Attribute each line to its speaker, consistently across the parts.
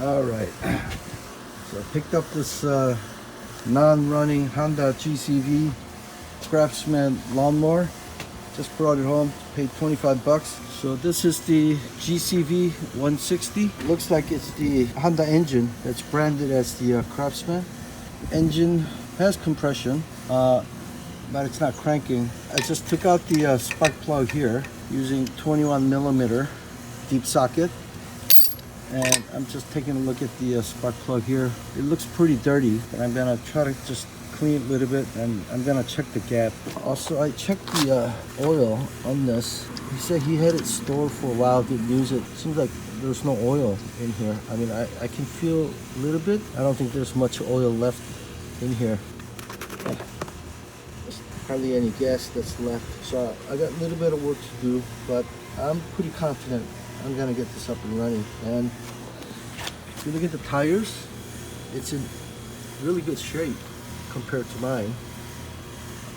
Speaker 1: All right, so I picked up this non-running Honda GCV Craftsman lawnmower. Just brought it home, paid 25 bucks. So this is the GCV160. Looks like it's the Honda engine that's branded as the Craftsman. Engine has compression, but it's not cranking. I just took out the spark plug here using 21 millimeter deep socket. And I'm just taking a look at the spark plug here. It looks pretty dirty, but I'm gonna try to just clean it a little bit, and I'm gonna check the gap. Also, I checked the oil on this. He said he had it stored for a while, didn't use it. Seems like there's no oil in here. I mean, I can feel a little bit. I don't think there's much oil left in here. There's hardly any gas that's left. So I got a little bit of work to do, but I'm pretty confident I'm gonna get this up and running. And if you look at the tires, it's in really good shape compared to mine.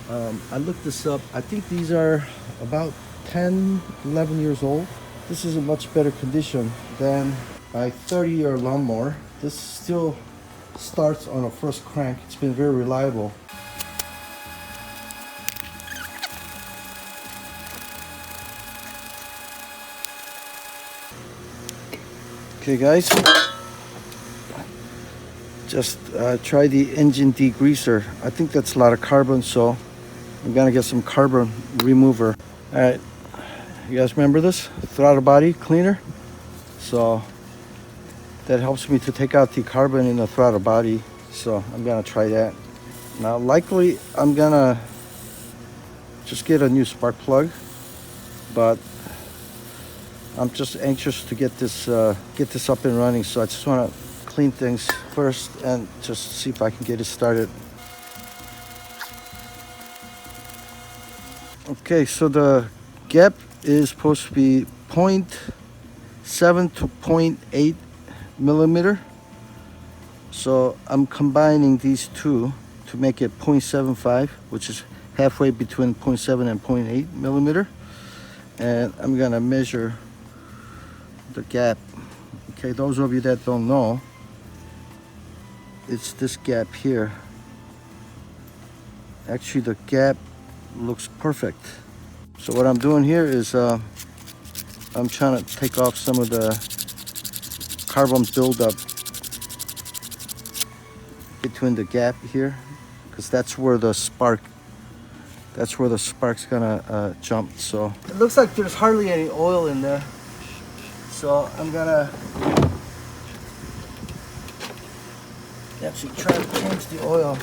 Speaker 1: I looked this up. I think these are about 10, 11 years old. This is in much better condition than my 30-year lawnmower. This still starts on a first crank. It's been very reliable. Okay guys, just try the engine degreaser. I think that's a lot of carbon, so I'm gonna get some carbon remover. All right, you guys remember this? Throttle body cleaner. So that helps me to take out the carbon in the throttle body. So I'm gonna try that. Now likely I'm gonna just get a new spark plug, but I'm just anxious to get this up and running, so I just want to clean things first and just see if I can get it started. Okay, so the gap is supposed to be 0.7 to 0.8 millimeter. So I'm combining these two to make it 0.75, which is halfway between 0.7 and 0.8 millimeter. And I'm gonna measure the gap. Okay, those of you that don't know, it's this gap here. Actually, the gap looks perfect. So what I'm doing here is I'm trying to take off some of the carbon buildup between the gap here, because that's where the spark's gonna jump. So it looks like there's hardly any oil in there. So I'm gonna actually try to change the oil,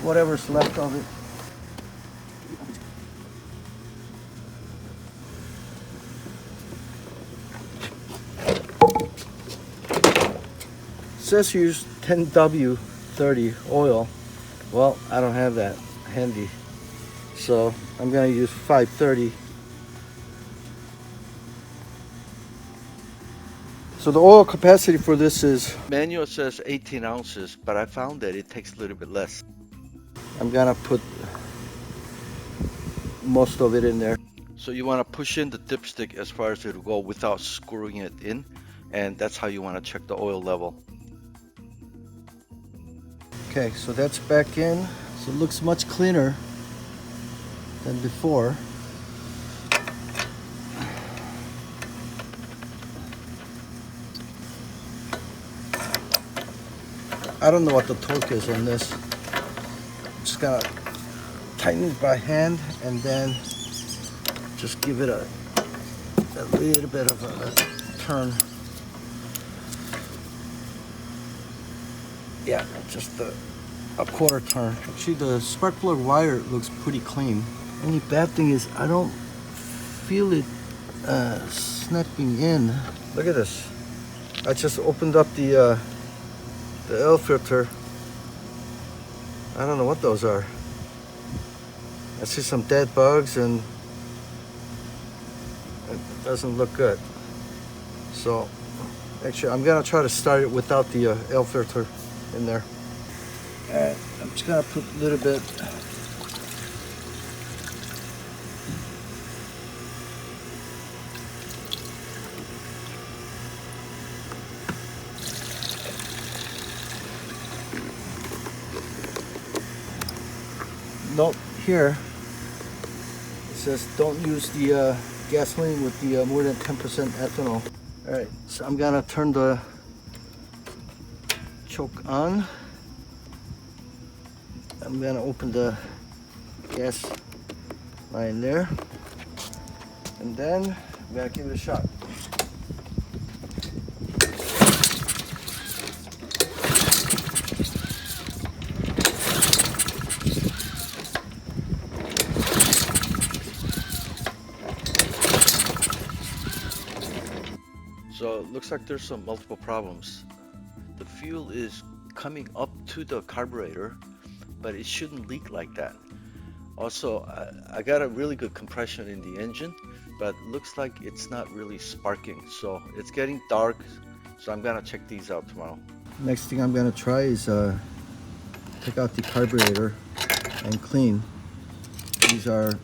Speaker 1: whatever's left of it. It says use 10W30 oil. Well, I don't have that handy, so I'm gonna use 530. So the oil capacity for this is, manual says 18 ounces, but I found that it takes a little bit less. I'm gonna put most of it in there. So you wanna push in the dipstick as far as it'll go without screwing it in, and that's how you wanna check the oil level. Okay, so that's back in. So it looks much cleaner than before. I don't know what the torque is on this. Just gotta tighten it by hand and then just give it a little bit of a turn. Yeah, just a quarter turn. Actually, the spark plug wire looks pretty clean. Only bad thing is I don't feel it snapping in. Look at this. I just opened up the air filter. I don't know what those are. I see some dead bugs and it doesn't look good. So actually I'm gonna try to start it without the air filter in there. And I'm just gonna put a little bit. note here. It says don't use the gasoline with the more than 10% ethanol. All right, so I'm gonna turn the choke on. I'm gonna open the gas line there, and then I'm gonna give it a shot. So it looks like there's some multiple problems. The fuel is coming up to the carburetor, but it shouldn't leak like that. Also, I got a really good compression in the engine, but looks like it's not really sparking. So it's getting dark, so I'm gonna check these out tomorrow. Next thing I'm gonna try is take out the carburetor and clean. These are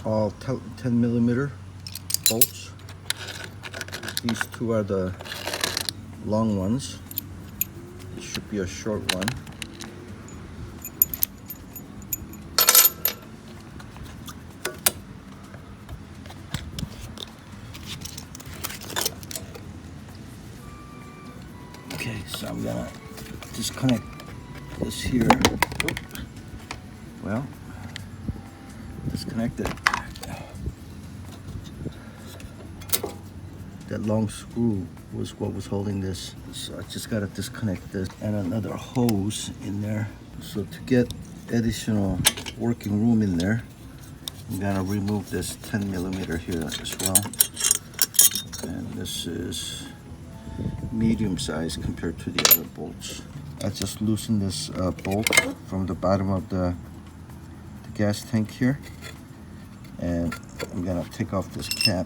Speaker 1: all 10 millimeter bolts. These two are the long ones. It should be a short one. Okay, so I'm gonna disconnect this here. Well, disconnect it. That long screw was what was holding this. So I just gotta disconnect this and another hose in there. So to get additional working room in there, I'm gonna remove this 10 millimeter here as well. And this is medium size compared to the other bolts. I just loosened this bolt from the bottom of the gas tank here. And I'm gonna take off this cap.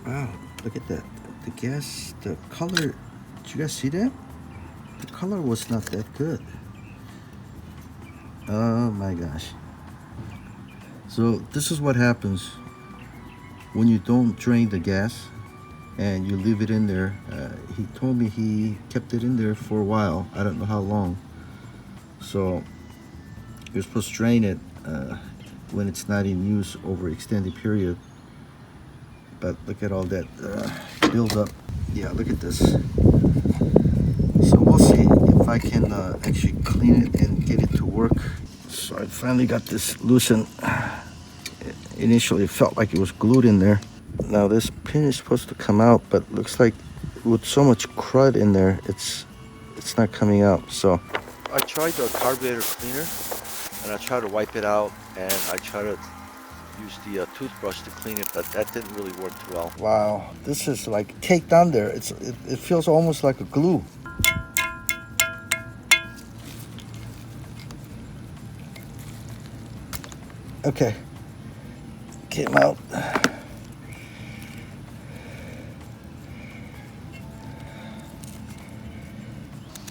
Speaker 1: Wow, look at that. The gas, the color, did you guys see that? The color was not that good. Oh my gosh. So this is what happens when you don't drain the gas and you leave it in there. He told me he kept it in there for a while. I don't know how long. So you're supposed to drain it when it's not in use over an extended period. But look at all that build up. Yeah, look at this. So we'll see if I can actually clean it and get it to work. So I finally got this loosened. Initially it felt like it was glued in there. Now this pin is supposed to come out, but looks like with so much crud in there, it's not coming out. So I tried the carburetor cleaner and I tried to wipe it out, and I tried to use the toothbrush to clean it, but that didn't really work too well. Wow, this is like caked on there. It feels almost like a glue. Okay, came out.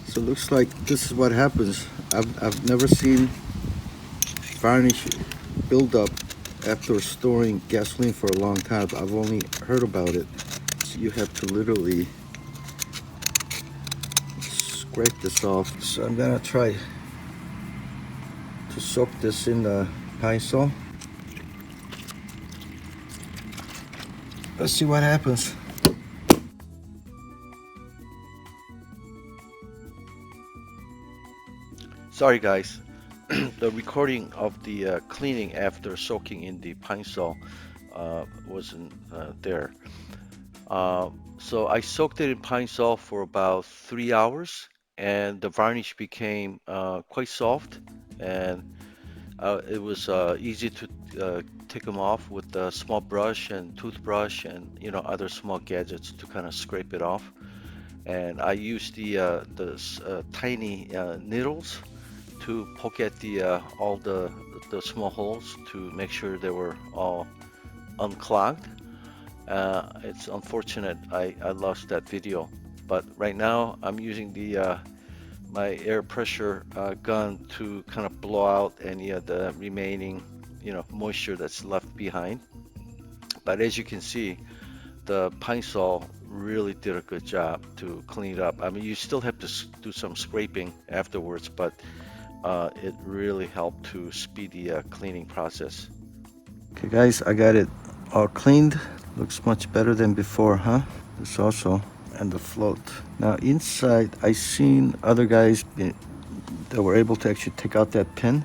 Speaker 1: So it looks like this is what happens. I've never seen varnish build up after storing gasoline for a long time. I've only heard about it. So you have to literally scrape this off. So I'm gonna try to soak this in the Pine-Sol. Let's see what happens. Sorry guys, the recording of the cleaning after soaking in the Pine-Sol wasn't there. So I soaked it in Pine-Sol for about 3 hours, and the varnish became quite soft, and it was easy to take them off with a small brush and toothbrush and other small gadgets to kind of scrape it off. And I used the tiny needles to poke at all the small holes to make sure they were all unclogged. It's unfortunate I lost that video, but right now I'm using the my air pressure gun to kind of blow out any of the remaining moisture that's left behind. But as you can see, the Pine-Sol
Speaker 2: really did a good job to clean it up. I mean, you still have to do some scraping afterwards, but it really helped to speed the cleaning process.
Speaker 1: Okay guys, I got it all cleaned. Looks much better than before, huh? This also, and the float. Now inside, I seen other guys that were able to actually take out that pin,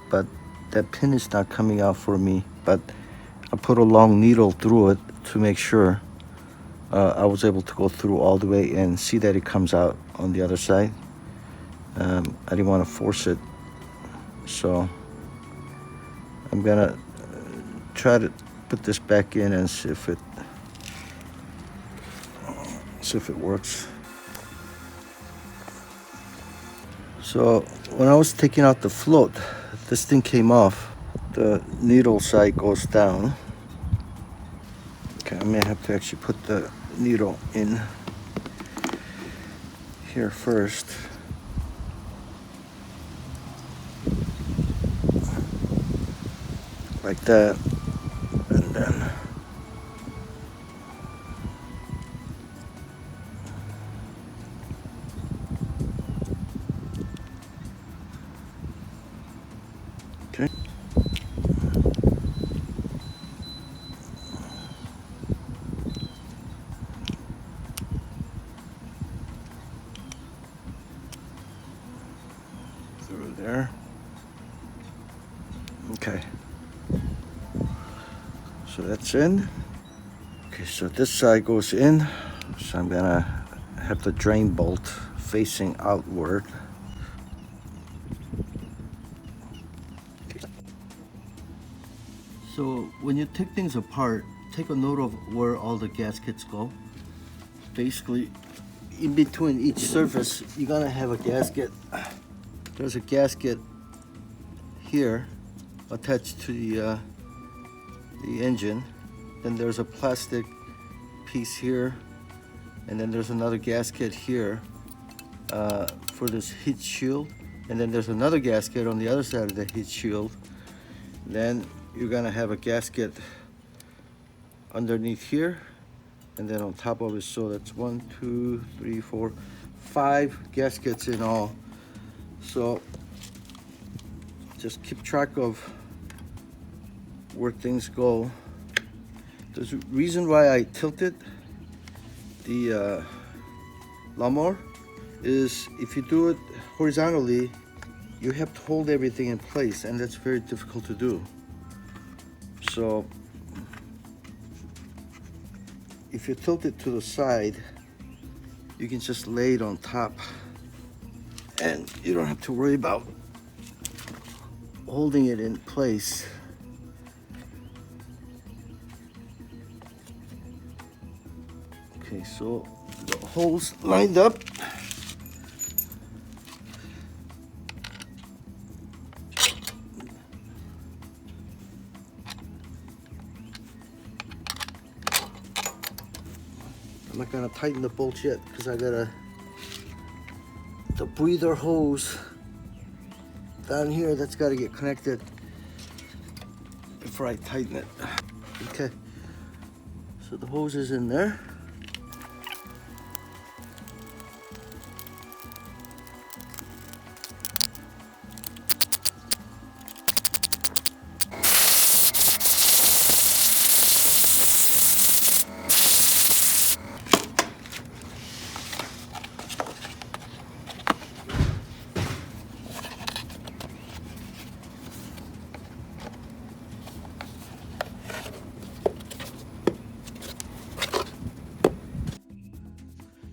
Speaker 1: but that pin is not coming out for me. But I put a long needle through it to make sure I was able to go through all the way and see that it comes out on the other side. I didn't want to force it, so I'm gonna try to put this back in and see if it works. So when I was taking out the float, this thing came off. The needle side goes down. Okay, I may have to actually put the needle in here first. Like that, and then okay. Through there. Okay. So that's in. Okay, so this side goes in. So I'm gonna have the drain bolt facing outward. So when you take things apart, take a note of where all the gaskets go. Basically, in between each surface, you're gonna have a gasket. There's a gasket here attached to the engine. Then there's a plastic piece here, and then there's another gasket here for this heat shield, and then there's another gasket on the other side of the heat shield. Then you're gonna have a gasket underneath here, and then on top of it. So that's 1, 2, 3, 4, 5 gaskets in all. So just keep track of where things go. There's a reason why I tilted the lawnmower is if you do it horizontally, you have to hold everything in place, and that's very difficult to do. So if you tilt it to the side, you can just lay it on top, and you don't have to worry about holding it in place. Okay, so the holes lined up. I'm not gonna tighten the bolts yet because I got the breather hose down here that's got to get connected before I tighten it. Okay, so the hose is in there.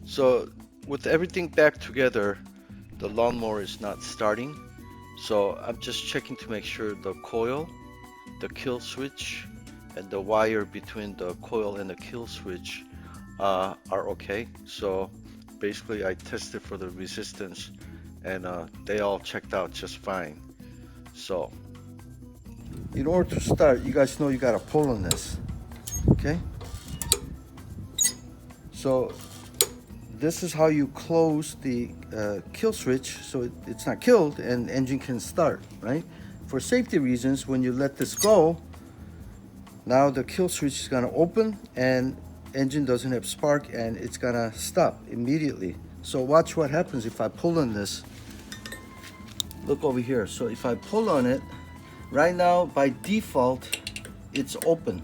Speaker 1: So with everything back together, the lawnmower is not starting. So I'm just checking to make sure the coil, the kill switch, and the wire between the coil and the kill switch are okay. So basically I tested for the resistance, and they all checked out just fine. So in order to start, you guys know you gotta pull on this, okay? So this is how you close the kill switch so it's not killed and engine can start, right? For safety reasons, when you let this go, now the kill switch is gonna open and engine doesn't have spark and it's gonna stop immediately. So watch what happens if I pull on this. Look over here. So if I pull on it, right now by default it's open,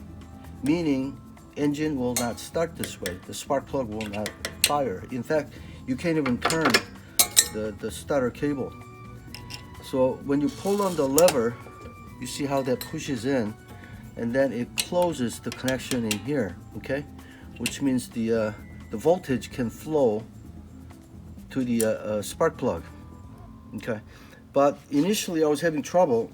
Speaker 1: meaning engine will not start this way. The spark plug will not fire. In fact, you can't even turn the starter cable. So when you pull on the lever, you see how that pushes in, and then it closes the connection in here, okay? Which means the voltage can flow to the spark plug, okay? But initially I was having trouble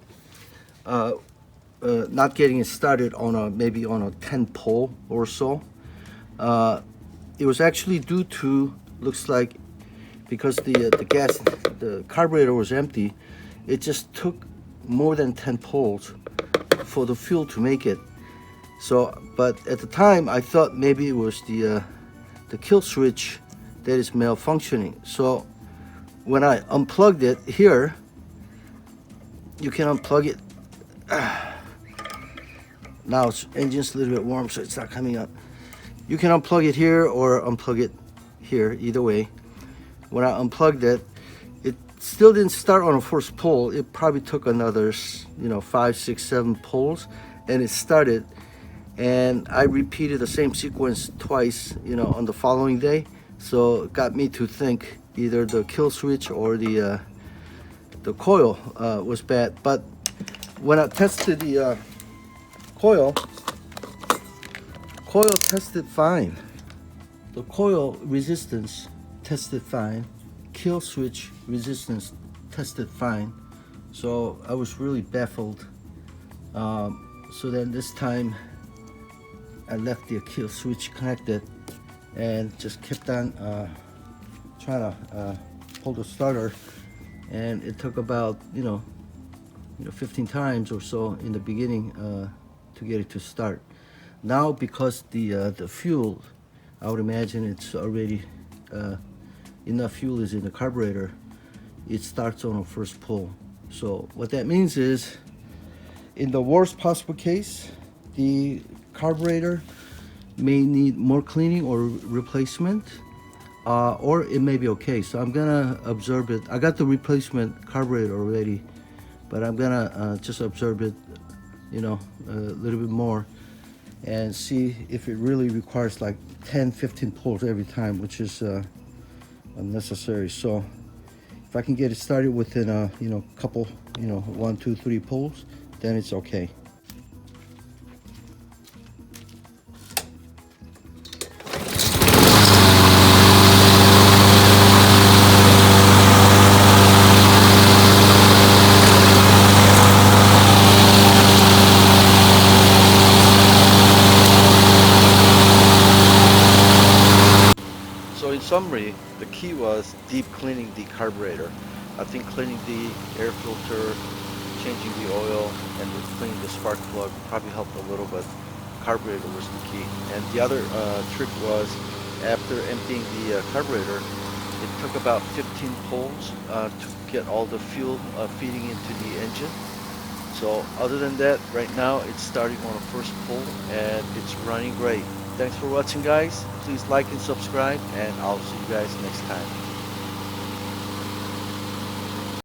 Speaker 1: not getting it started on maybe on a 10 pole or so. It was actually due to, looks like, because the carburetor was empty, it just took more than 10 poles for the fuel to make it. So, but at the time I thought maybe it was the kill switch that is malfunctioning. So when I unplugged it here, you can unplug it. Now its engine's a little bit warm, so it's not coming up. You can unplug it here or unplug it here, either way. When I unplugged it, it still didn't start on a first pull. It probably took another, 5, 6, 7 pulls, and it started. And I repeated the same sequence twice, on the following day. So it got me to think either the kill switch or the coil was bad. But when I tested the coil tested fine. The coil resistance tested fine. Kill switch resistance tested fine. So I was really baffled. So then this time I left the kill switch connected and just kept on trying to pull the starter, and it took about 15 times or so in the beginning to get it to start. Now, because the fuel, I would imagine it's already enough fuel is in the carburetor, it starts on a first pull. So what that means is, in the worst possible case, the carburetor may need more cleaning or replacement, or it may be okay. So I'm gonna observe it. I got the replacement carburetor already, but I'm gonna just observe it, a little bit more, and see if it really requires like 10-15 pulls every time, which is unnecessary. So if I can get it started within a couple 1, 2, 3 pulls, then it's okay.
Speaker 2: So in summary, the key was deep cleaning the carburetor. I think cleaning the air filter, changing the oil, and cleaning the spark plug probably helped a little, but carburetor was the key. And the other trick was, after emptying the carburetor, it took about 15 pulls to get all the fuel feeding into the engine. So other than that, right now it's starting on a first pull and it's running great. Thanks for watching, guys. Please like and subscribe, and I'll see you guys next time.